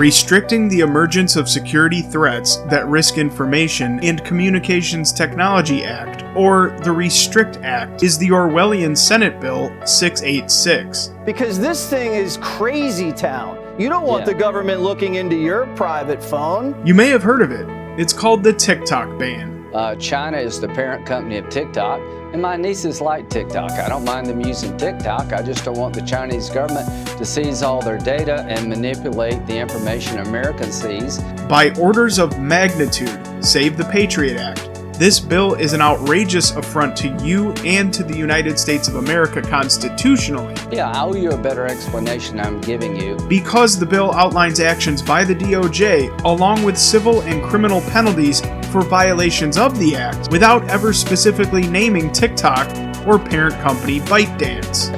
Restricting the Emergence of Security Threats That Risk Information and Communications Technology Act, or the Restrict Act, is the Orwellian Senate Bill 686. Because this thing is crazy town. You don't want the government looking into your private phone. You may have heard of it. It's called the TikTok ban. China is the parent company of TikTok, and my nieces like TikTok. I don't mind them using TikTok. I just don't want the Chinese government to seize all their data and manipulate the information America sees. By orders of magnitude, save the Patriot Act. This bill is an outrageous affront to you and to the United States of America constitutionally. Yeah, I owe you a better explanation I'm giving you. Because the bill outlines actions by the DOJ, along with civil and criminal penalties for violations of the act, without ever specifically naming TikTok or parent company ByteDance.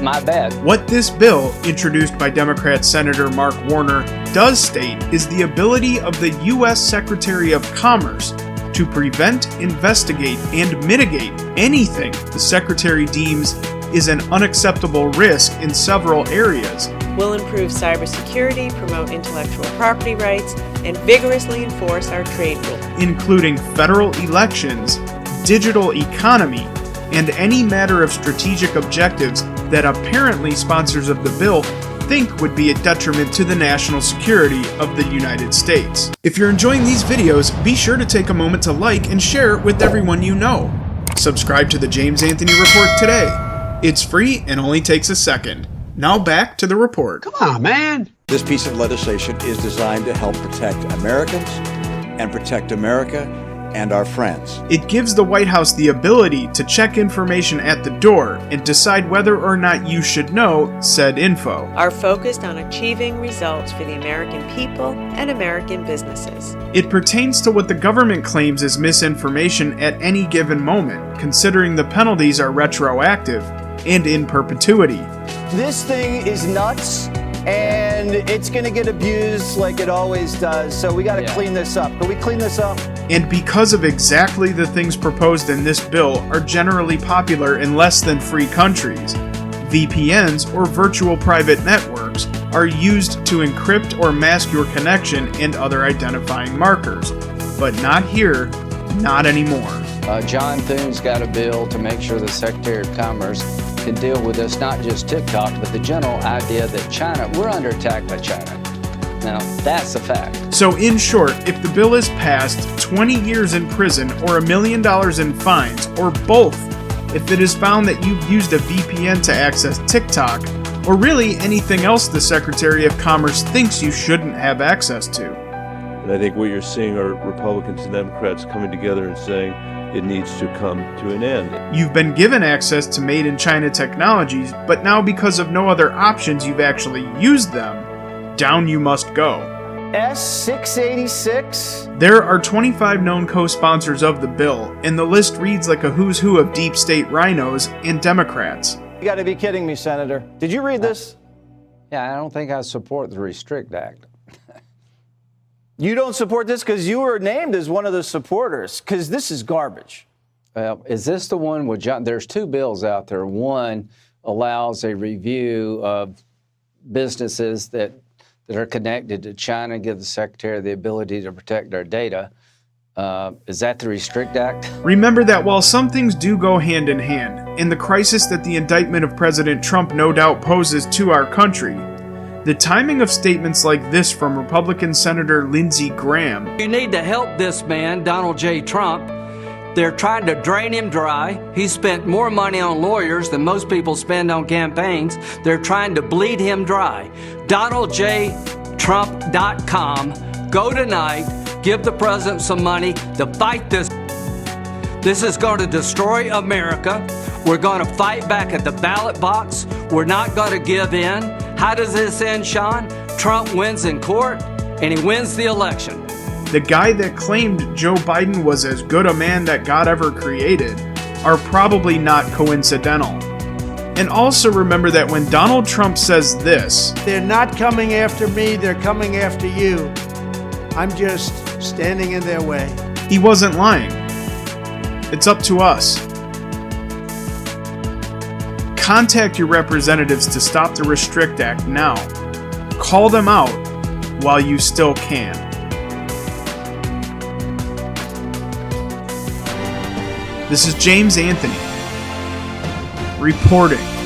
My bad. What this bill, introduced by Democrat Senator Mark Warner, does state is the ability of the U.S. Secretary of Commerce to prevent, investigate, and mitigate anything the Secretary deems is an unacceptable risk in several areas. We'll improve cybersecurity, promote intellectual property rights, and vigorously enforce our trade rules, including federal elections, digital economy, and any matter of strategic objectives that apparently sponsors of the bill think would be a detriment to the national security of the United States. If you're enjoying these videos, be sure to take a moment to like and share it with everyone you know. Subscribe to the James Anthony Report today. It's free and only takes a second. Now back to the report. Come on, man. This piece of legislation is designed to help protect Americans and protect America and our friends. It gives the White House the ability to check information at the door and decide whether or not you should know said info. are focused on achieving results for the American people and American businesses. It pertains to what the government claims is misinformation at any given moment, considering the penalties are retroactive and in perpetuity. This thing is nuts, and it's going to get abused like it always does. So we got to clean this up. Can we clean this up? And because of exactly the things proposed in this bill are generally popular in less than free countries, VPNs, or virtual private networks, are used to encrypt or mask your connection and other identifying markers. But not here, not anymore. John Thune's got a bill to make sure the Secretary of Commerce can deal with this, not just TikTok, but the general idea that China, we're under attack by China. Now, that's a fact. So in short, if the bill is passed, 20 years in prison or $1 million in fines, or both, if it is found that you've used a VPN to access TikTok, or really anything else the Secretary of Commerce thinks you shouldn't have access to. And I think what you're seeing are Republicans and Democrats coming together and saying it needs to come to an end. You've been given access to made-in-China technologies, but now because of no other options you've actually used them, down you must go. S.686? There are 25 known co-sponsors of the bill, and the list reads like a who's who of Deep State RINOs and Democrats. You got to be kidding me, Senator. Did you read this? Yeah, I don't think I support the Restrict Act. You don't support this because you were named as one of the supporters, because this is garbage. Well, is this the one with John? There's two bills out there. One allows a review of businesses that are connected to China, give the Secretary the ability to protect our data. Is that the Restrict Act? Remember that while some things do go hand in hand, in the crisis that the indictment of President Trump no doubt poses to our country, the timing of statements like this from Republican Senator Lindsey Graham. You need to help this man, Donald J. Trump. They're trying to drain him dry. He spent more money on lawyers than most people spend on campaigns. They're trying to bleed him dry. DonaldJTrump.com. Go tonight. Give the president some money to fight this. This is going to destroy America. We're going to fight back at the ballot box. We're not going to give in. How does this end, Sean? Trump wins in court, and he wins the election. The guy that claimed Joe Biden was as good a man that God ever created are probably not coincidental. And also remember that when Donald Trump says this, They're not coming after me, they're coming after you. I'm just standing in their way. he wasn't lying. It's up to us. Contact your representatives to stop the Restrict Act now. Call them out while you still can. This is James Anthony, reporting